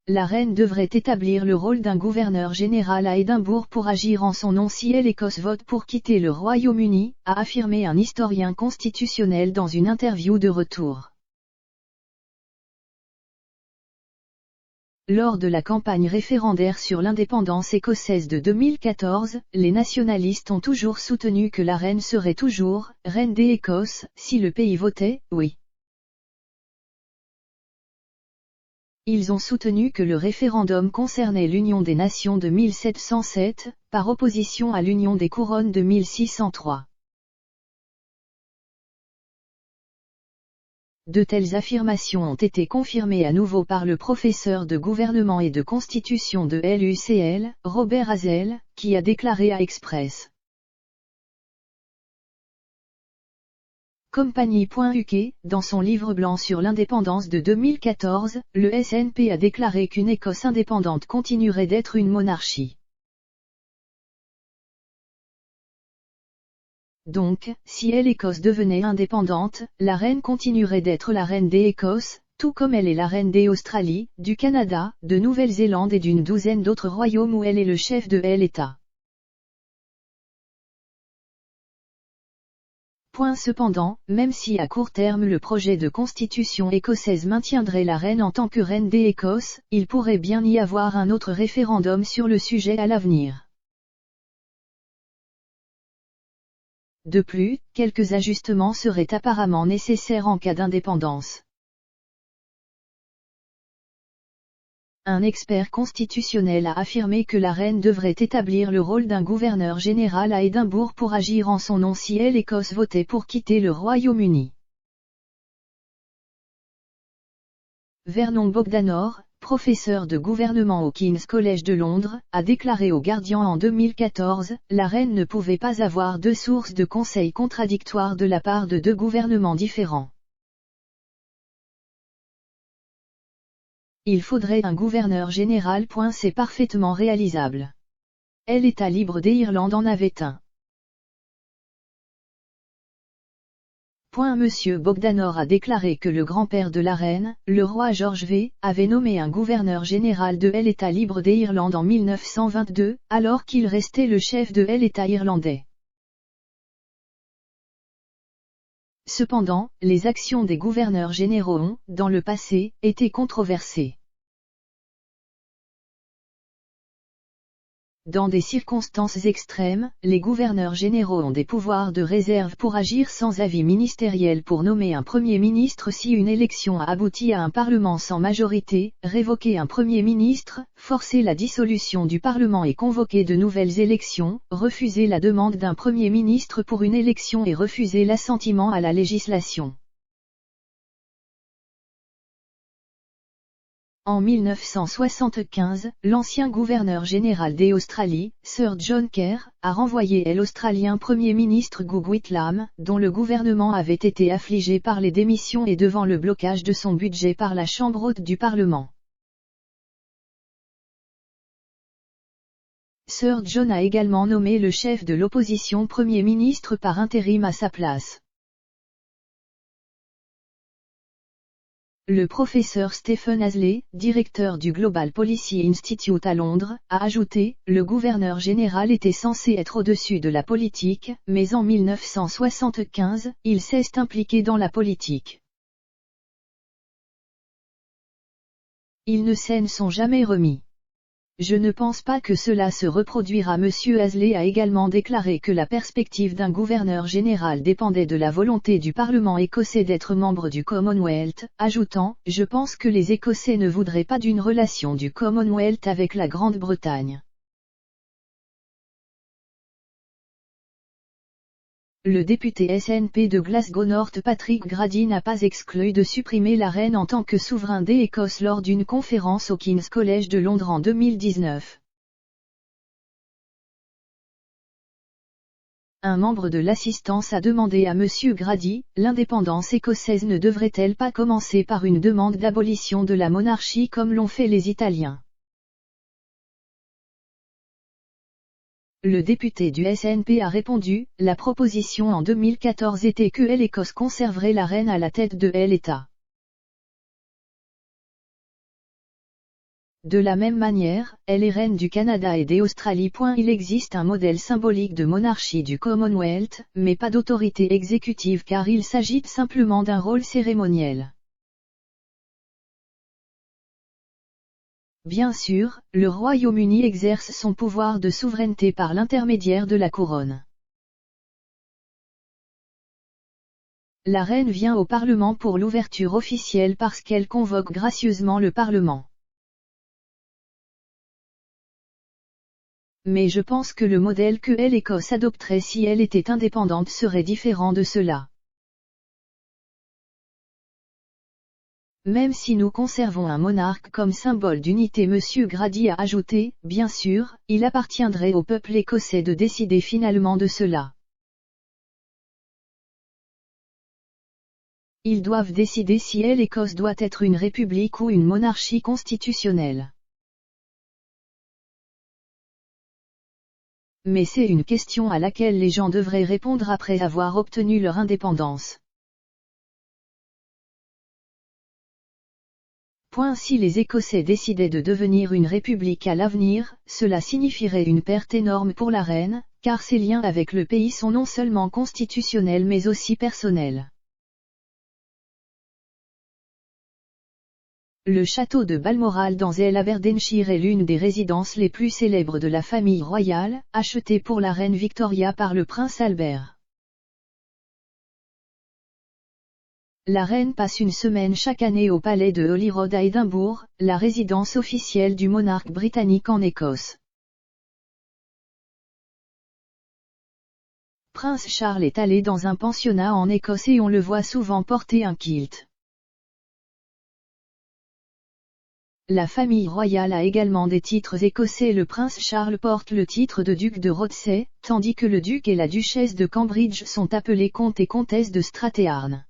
la reine devrait établir le rôle d'un gouverneur général à Édimbourg pour agir en son nom si l'Écosse vote pour quitter le Royaume-Uni, a affirmé un historien constitutionnel dans une interview de retour. Lors de la campagne référendaire sur l'indépendance écossaise de 2014, les nationalistes ont toujours soutenu que la reine serait toujours « reine d'Écosse » si le pays votait « oui ». Ils ont soutenu que le référendum concernait l'Union des Nations de 1707, par opposition à l'Union des Couronnes de 1603. De telles affirmations ont été confirmées à nouveau par le professeur de gouvernement et de constitution de l'UCL, Robert Hazel, qui a déclaré à Express. Compagnie.uk, dans son livre blanc sur l'indépendance de 2014, le SNP a déclaré qu'une Écosse indépendante continuerait d'être une monarchie. Donc, si l'Écosse devenait indépendante, la reine continuerait d'être la reine d'Écosse, tout comme elle est la reine d'Australie, du Canada, de Nouvelle-Zélande et d'une douzaine d'autres royaumes où elle est le chef de l'État. Cependant, même si à court terme le projet de constitution écossaise maintiendrait la reine en tant que reine d'Écosse, il pourrait bien y avoir un autre référendum sur le sujet à l'avenir. De plus, quelques ajustements seraient apparemment nécessaires en cas d'indépendance. Un expert constitutionnel a affirmé que la reine devrait établir le rôle d'un gouverneur général à Édimbourg pour agir en son nom si l'Écosse votait pour quitter le Royaume-Uni. Vernon Bogdanor, professeur de gouvernement au King's College de Londres, a déclaré au Guardian en 2014, la reine ne pouvait pas avoir deux sources de conseils contradictoires de la part de deux gouvernements différents. Il faudrait un gouverneur général. C'est parfaitement réalisable. L'État libre d'Irlande en avait un. Monsieur Bogdanor a déclaré que le grand-père de la reine, le roi George V, avait nommé un gouverneur général de l'État libre d'Irlande en 1922, alors qu'il restait le chef de l'État irlandais. Cependant, les actions des gouverneurs généraux ont, dans le passé, été controversées. Dans des circonstances extrêmes, les gouverneurs généraux ont des pouvoirs de réserve pour agir sans avis ministériel pour nommer un Premier ministre si une élection a abouti à un Parlement sans majorité, révoquer un Premier ministre, forcer la dissolution du Parlement et convoquer de nouvelles élections, refuser la demande d'un Premier ministre pour une élection et refuser l'assentiment à la législation. En 1975, l'ancien gouverneur général d'Australie, Sir John Kerr, a renvoyé l'Australien Premier ministre Gough Whitlam, dont le gouvernement avait été affligé par les démissions et devant le blocage de son budget par la Chambre haute du Parlement. Sir John a également nommé le chef de l'opposition Premier ministre par intérim à sa place. Le professeur Stephen Hasley, directeur du Global Policy Institute à Londres, a ajouté, le gouverneur général était censé être au-dessus de la politique, mais en 1975, il s'est impliqué dans la politique. Ils ne s'en sont jamais remis. Je ne pense pas que cela se reproduira. Monsieur Hasley a également déclaré que la perspective d'un gouverneur général dépendait de la volonté du Parlement écossais d'être membre du Commonwealth, ajoutant, je pense que les Écossais ne voudraient pas d'une relation du Commonwealth avec la Grande-Bretagne. Le député SNP de Glasgow North Patrick Grady n'a pas exclu de supprimer la reine en tant que souverain d'Écosse lors d'une conférence au King's College de Londres en 2019. Un membre de l'assistance a demandé à Monsieur Grady, l'indépendance écossaise ne devrait-elle pas commencer par une demande d'abolition de la monarchie comme l'ont fait les Italiens? Le député du SNP a répondu, la proposition en 2014 était que l'Écosse conserverait la reine à la tête de l'État. De la même manière, elle est reine du Canada et d'Australie. Il existe un modèle symbolique de monarchie du Commonwealth, mais pas d'autorité exécutive car il s'agit simplement d'un rôle cérémoniel. Bien sûr, le Royaume-Uni exerce son pouvoir de souveraineté par l'intermédiaire de la couronne. La reine vient au Parlement pour l'ouverture officielle parce qu'elle convoque gracieusement le Parlement. Mais je pense que le modèle que l'Écosse adopterait si elle était indépendante serait différent de cela. Même si nous conservons un monarque comme symbole d'unité, M. Grady a ajouté, bien sûr, il appartiendrait au peuple écossais de décider finalement de cela. Ils doivent décider si l'Écosse doit être une république ou une monarchie constitutionnelle. Mais c'est une question à laquelle les gens devraient répondre après avoir obtenu leur indépendance. Si les Écossais décidaient de devenir une république à l'avenir, cela signifierait une perte énorme pour la reine, car ses liens avec le pays sont non seulement constitutionnels mais aussi personnels. Le château de Balmoral dans Aberdeenshire est l'une des résidences les plus célèbres de la famille royale, achetée pour la reine Victoria par le prince Albert. La reine passe une semaine chaque année au palais de Holyrood à Édimbourg, la résidence officielle du monarque britannique en Écosse. Prince Charles est allé dans un pensionnat en Écosse et on le voit souvent porter un kilt. La famille royale a également des titres écossais. Le prince Charles porte le titre de duc de Rothesay, tandis que le duc et la duchesse de Cambridge sont appelés comtes et comtesses de Strathearn.